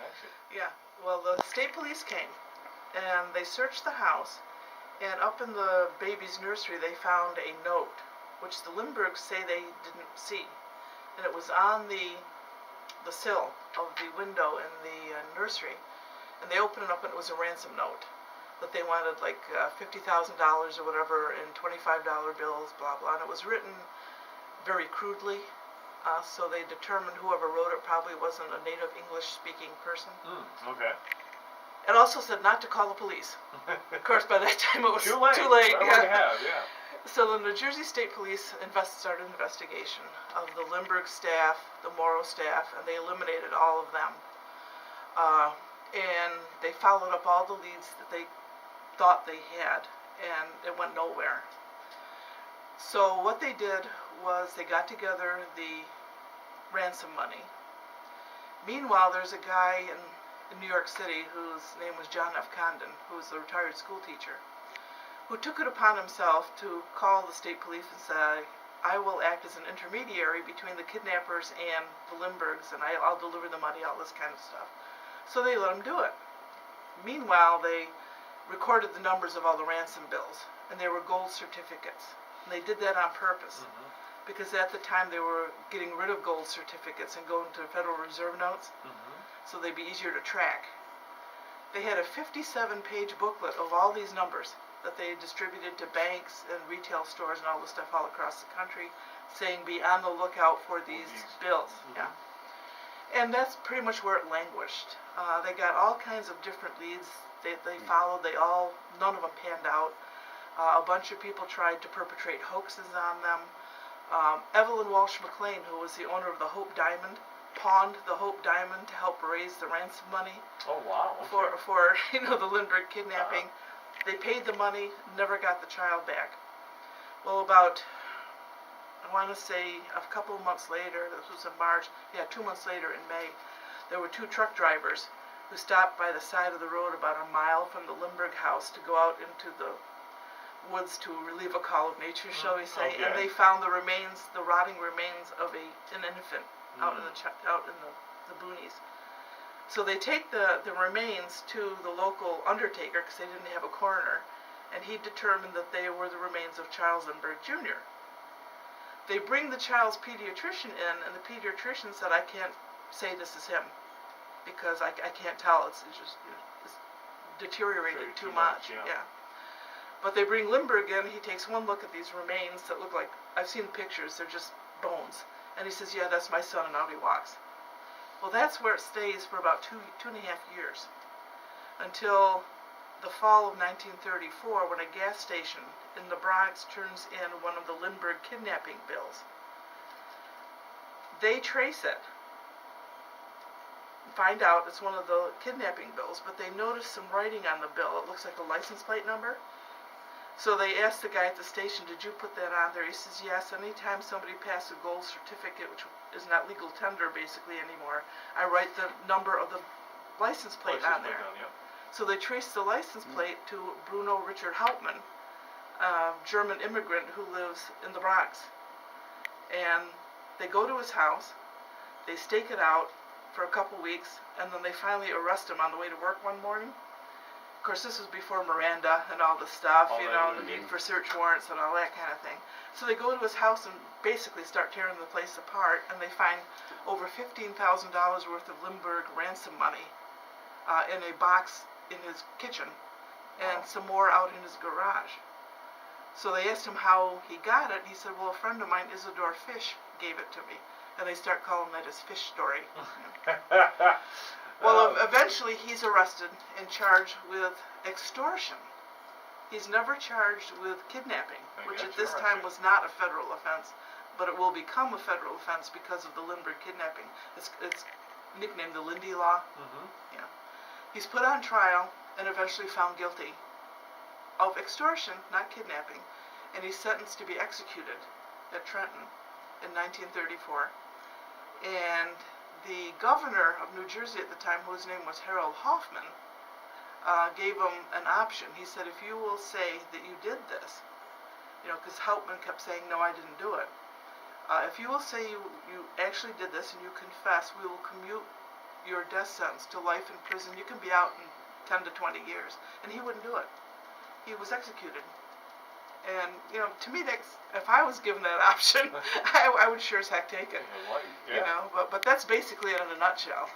connection. Yeah. Well, the state police came, and they searched the house, and up in the baby's nursery they found a note, which the Lindberghs say they didn't see. And it was on the sill of the window in the nursery. And they opened it up, and it was a ransom note that they wanted like $50,000 or whatever in $25 bills, blah, blah. And it was written very crudely. So they determined whoever wrote it probably wasn't a native English-speaking person. Okay. It also said not to call the police. Of course, by that time it was too late. Yeah. Well, they have, yeah. So the New Jersey State Police started an investigation of the Lindbergh staff, the Morrow staff, and they eliminated all of them. And they followed up all the leads that they thought they had, and it went nowhere. So what they did was they got together the ransom money. Meanwhile, there's a guy in New York City whose name was John F. Condon, who was a retired school teacher, who took it upon himself to call the state police and say, I will act as an intermediary between the kidnappers and the Lindberghs, and I'll deliver the money, all this kind of stuff. So they let him do it. Meanwhile, they recorded the numbers of all the ransom bills, and they were gold certificates. And they did that on purpose, because at the time they were getting rid of gold certificates and going to Federal Reserve notes, so they'd be easier to track. They had a 57-page booklet of all these numbers that they distributed to banks and retail stores and all this stuff all across the country, saying be on the lookout for these bills. Yeah. And that's pretty much where it languished. They got all kinds of different leads they followed. None of them panned out. A bunch of people tried to perpetrate hoaxes on them. Evelyn Walsh McLean, who was the owner of the Hope Diamond, pawned the Hope Diamond to help raise the ransom money. Oh, wow. Okay. For the Lindbergh kidnapping. They paid the money, never got the child back. Well, about, I want to say a couple of months later, this was in March, 2 months later in May, there were two truck drivers who stopped by the side of the road about a mile from the Lindbergh house to go out into the woods to relieve a call of nature, shall we say, and they found the rotting remains of an infant out in the boonies. So they take the remains to the local undertaker, because they didn't have a coroner, and he determined that they were the remains of Charles Lindbergh Jr. They bring the child's pediatrician in, and the pediatrician said, I can't say this is him, because I can't tell, it's just it's deteriorated too much. Yeah. But they bring Lindbergh in, he takes one look at these remains that look like, I've seen the pictures, they're just bones, and he says, yeah, that's my son, and out he walks. Well, that's where it stays for about two and a half years, until the fall of 1934, when a gas station in the Bronx turns in one of the Lindbergh kidnapping bills. They trace it, find out it's one of the kidnapping bills, but they notice some writing on the bill. It looks like a license plate number. So they asked the guy at the station, did you put that on there? He says, yes, anytime somebody passes a gold certificate, which is not legal tender basically anymore, I write the number of the license plate on there. So they traced the license plate to Bruno Richard Hauptmann, a German immigrant who lives in the Bronx. And they go to his house, they stake it out for a couple weeks, and then they finally arrest him on the way to work one morning. Of course, this was before Miranda and all this stuff, and the need for search warrants and all that kind of thing. So they go to his house and basically start tearing the place apart, and they find over $15,000 worth of Lindbergh ransom money in a box in his kitchen, and some more out in his garage. So they asked him how he got it. He said, well, a friend of mine, Isidore Fish, gave it to me. And they start calling that his fish story. Well, eventually he's arrested and charged with extortion. He's never charged with kidnapping, which at this time was not a federal offense, but it will become a federal offense because of the Lindbergh kidnapping. It's nicknamed the Lindy Law. Yeah. He's put on trial and eventually found guilty of extortion, not kidnapping, and he's sentenced to be executed at Trenton in 1934. And the governor of New Jersey at the time, whose name was Harold Hoffman, gave him an option. He said, if you will say that you did this, because Hauptmann kept saying, no, I didn't do it. If you will say you actually did this and you confess, we will commute your death sentence to life in prison. You can be out in 10 to 20 years. And he wouldn't do it. He was executed. And, to me, if I was given that option, I would sure as heck take it. Yeah. But that's basically it in a nutshell.